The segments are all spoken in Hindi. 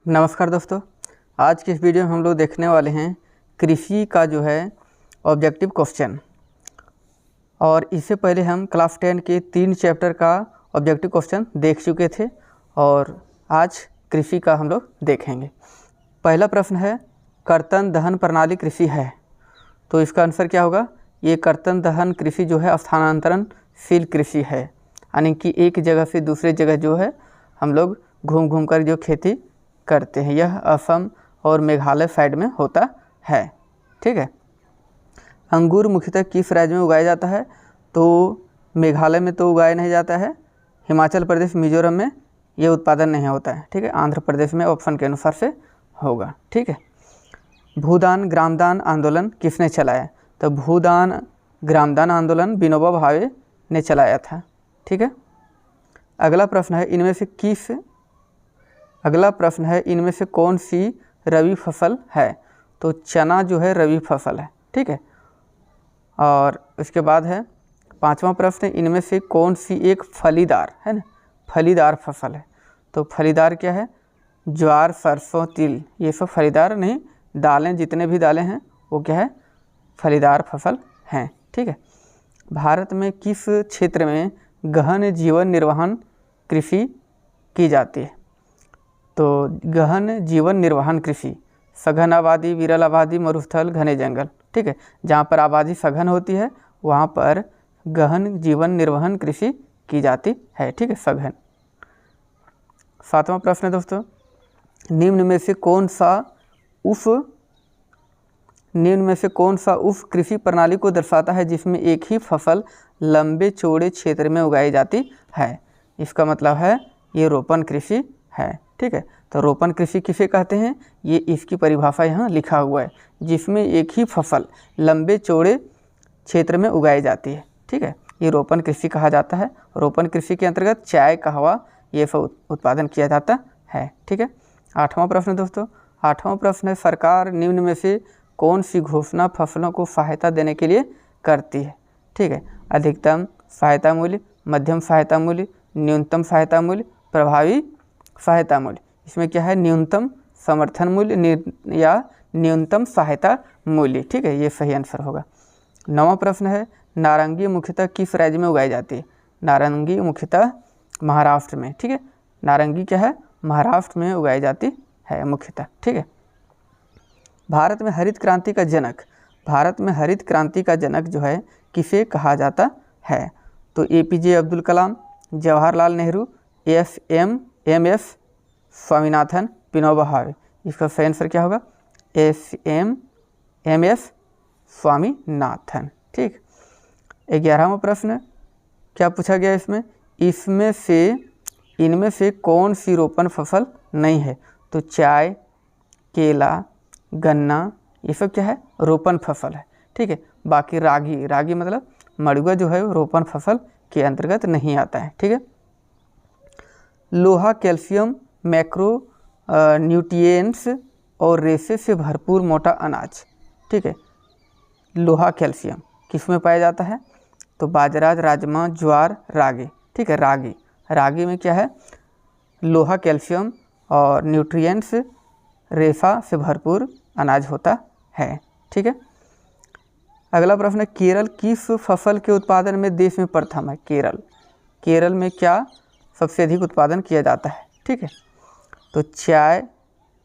नमस्कार दोस्तों, आज की इस वीडियो में हम लोग देखने वाले हैं कृषि का जो है ऑब्जेक्टिव क्वेश्चन। और इससे पहले हम क्लास 10 के 3 चैप्टर का ऑब्जेक्टिव क्वेश्चन देख चुके थे और आज कृषि का हम लोग देखेंगे। पहला प्रश्न है, कर्तन दहन प्रणाली कृषि है? तो इसका आंसर क्या होगा? ये कर्तन दहन कृषि जो है स्थानांतरणशील कृषि है, यानी कि एक जगह से दूसरे जगह जो है हम लोग घूम घूम कर जो खेती करते हैं। यह असम और मेघालय साइड में होता है। ठीक है। अंगूर मुख्यतः किस राज्य में उगाया जाता है? तो मेघालय में तो उगाया नहीं जाता है, हिमाचल प्रदेश, मिजोरम में ये उत्पादन नहीं होता है। ठीक है। आंध्र प्रदेश में ऑप्शन के अनुसार से होगा। ठीक है। भूदान ग्रामदान आंदोलन किसने चलाया? तो भूदान ग्रामदान आंदोलन विनोबा भावे ने चलाया था। ठीक है। अगला प्रश्न है, इनमें से कौन सी रबी फसल है? तो चना जो है रबी फसल है। ठीक है। और उसके बाद है पांचवा प्रश्न, इनमें से कौन सी एक फलीदार है ना, फलीदार फसल है? तो फलीदार क्या है? ज्वार, सरसों, तिल, ये सब फलीदार नहीं, दालें, जितने भी दालें हैं वो क्या है? फलीदार फसल हैं। ठीक है। भारत में किस क्षेत्र में गहन जीवन निर्वहन कृषि की जाती है? तो गहन जीवन निर्वहन कृषि, सघन आबादी, विरल आबादी, मरुस्थल, घने जंगल। ठीक है। जहाँ पर आबादी सघन होती है वहाँ पर गहन जीवन निर्वहन कृषि की जाती है। ठीक है, सघन। सातवां प्रश्न है दोस्तों, निम्न में से कौन सा उप कृषि प्रणाली को दर्शाता है जिसमें एक ही फसल लंबे चौड़े क्षेत्र में उगाई जाती है? इसका मतलब है ये रोपण कृषि है। ठीक है। तो रोपण कृषि किसे कहते हैं? ये इसकी परिभाषा यहाँ लिखा हुआ है, जिसमें एक ही फसल लंबे चौड़े क्षेत्र में उगाई जाती है। ठीक है। ये रोपण कृषि कहा जाता है। रोपण कृषि के अंतर्गत चाय, कहवा ये सब उत्पादन किया जाता है। ठीक है। आठवां प्रश्न दोस्तों, है, सरकार निम्न में से कौन सी घोषणा फसलों को सहायता देने के लिए करती है? ठीक है। अधिकतम सहायता मूल्य, मध्यम सहायता मूल्य, न्यूनतम सहायता मूल्य, प्रभावी सहायता मूल्य। इसमें क्या है? न्यूनतम समर्थन मूल्य या न्यूनतम सहायता मूल्य। ठीक है, ये सही आंसर होगा। नौवां प्रश्न है, नारंगी मुख्यतः किस राज्य में उगाई जाती है? नारंगी मुख्यतः महाराष्ट्र में। ठीक है। नारंगी क्या है? महाराष्ट्र में उगाई जाती है मुख्यतः। ठीक है। भारत में हरित क्रांति का जनक जो है किसे कहा जाता है? तो APJ अब्दुल कलाम, जवाहरलाल नेहरू, MS स्वामीनाथन, विनोबा भावे। इसका सही आंसर क्या होगा? MS स्वामीनाथन। ठीक। 11वां प्रश्न क्या पूछा गया इसमें? इनमें से कौन सी रोपण फसल नहीं है? तो चाय, केला, गन्ना, ये सब क्या है? रोपण फसल है। ठीक है। बाकी रागी मतलब मड़ुआ जो है रोपण फसल के अंतर्गत नहीं आता है। ठीक है। लोहा, कैल्शियम, मैक्रो न्यूट्रिएंट्स और रेशे से भरपूर मोटा अनाज। ठीक है। लोहा, कैल्शियम किस में पाया जाता है? तो बाजरा, राजमा, ज्वार, रागी। ठीक है। रागी में क्या है? लोहा, कैल्शियम और न्यूट्रिएंट्स, रेशा से भरपूर अनाज होता है। ठीक है। अगला प्रश्न है, केरल किस फसल के उत्पादन में देश में प्रथम है? केरल में क्या सबसे अधिक उत्पादन किया जाता है? ठीक है। तो चाय,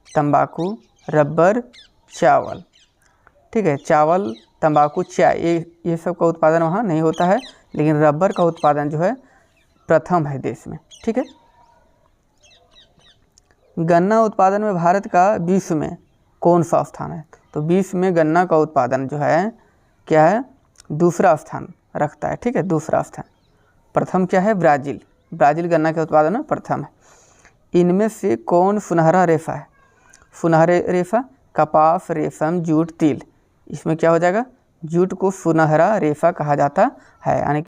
तंबाकू, रबर, चावल। ठीक है। चावल, तंबाकू, चाय ये सब का उत्पादन वहाँ नहीं होता है, लेकिन रबर का उत्पादन जो है प्रथम है देश में। ठीक है। गन्ना उत्पादन में भारत का विश्व में कौन सा स्थान है? तो विश्व में गन्ना का उत्पादन जो है क्या है? दूसरा स्थान रखता है। ठीक है, दूसरा स्थान। प्रथम क्या है? ब्राज़ील गन्ना के उत्पादन में प्रथम है। इनमें से कौन सुनहरा रेशा है? सुनहरे रेशा, कपास, रेशम, जूट, तिल। इसमें क्या हो जाएगा? जूट को सुनहरा रेशा कहा जाता है, यानी